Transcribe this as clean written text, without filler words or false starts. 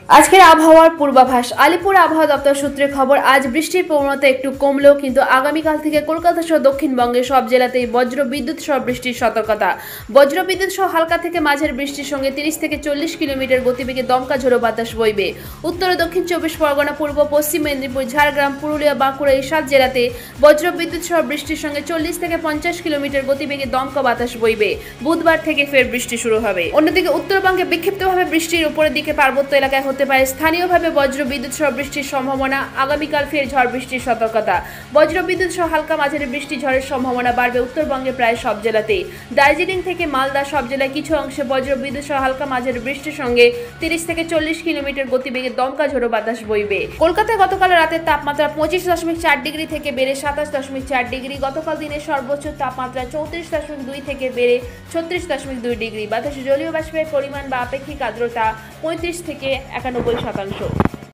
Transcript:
আজকের আবহাওয়ার পূর্বাভাস। আলিপুর আবহাওয়া দপ্তর সূত্রে খবর, আজ বৃষ্টির প্রবণতা একটু কমলেও কিন্তু আগামীকাল থেকে কলকাতা সহ দক্ষিণবঙ্গের সব জেলাতেই বজ্র বিদ্যুৎ সহ বৃষ্টির সতর্কতা। বজ্র বিদ্যুৎ সহ হালকা থেকে মাঝের বৃষ্টির সঙ্গে 30 থেকে 40 কিলোমিটার গতিবেগে দমকা ঝোড়ো বাতাস বইবে। উত্তর ও দক্ষিণ 24 পরগনা, পূর্ব পশ্চিম মেদিনীপুর, ঝাড়গ্রাম, পুরুলিয়া, বাঁকুড়া এই 7 জেলাতে বজ্র বিদ্যুৎ সহ বৃষ্টির সঙ্গে 40 থেকে 50 কিলোমিটার গতিবেগে দমকা বাতাস বইবে। বুধবার থেকে ফের বৃষ্টি শুরু হবে। অন্যদিকে উত্তরবঙ্গে বিক্ষিপ্তভাবে বৃষ্টির উপরের দিকে পার্বত্য এলাকায় হতে পারে স্থানীয়ভাবে বজ্র বিদ্যুৎ সহ বৃষ্টির সম্ভাবনা। আগামীকাল ফের ঝড় বৃষ্টির সতর্কতা। বজ্র বিদ্যুৎ সহ হালকা মাঝারি বৃষ্টি ঝড়ের সম্ভাবনা বাড়বে উত্তরবঙ্গে প্রায় সব জেলাতেই। দার্জিলিং থেকে মালদা সব জেলায় কিছু অংশে বজ্র বিদ্যুৎ সহ হালকা মাঝারি বৃষ্টির সঙ্গে 30 থেকে 40 কিলোমিটার গতিবেগে দমকা ঝোড়ো বাতাস বইবে। কলকাতায় গতকাল রাতের তাপমাত্রা 25.4 ডিগ্রি থেকে বেড়ে 27.4 ডিগ্রি। গতকাল দিনের সর্বোচ্চ তাপমাত্রা 34.2 থেকে বেড়ে 36.2 ডিগ্রি। বাতাসে জলীয় বাষ্পের পরিমাণ বা আপেক্ষিক আর্দ্রতা 35 থেকে 91%।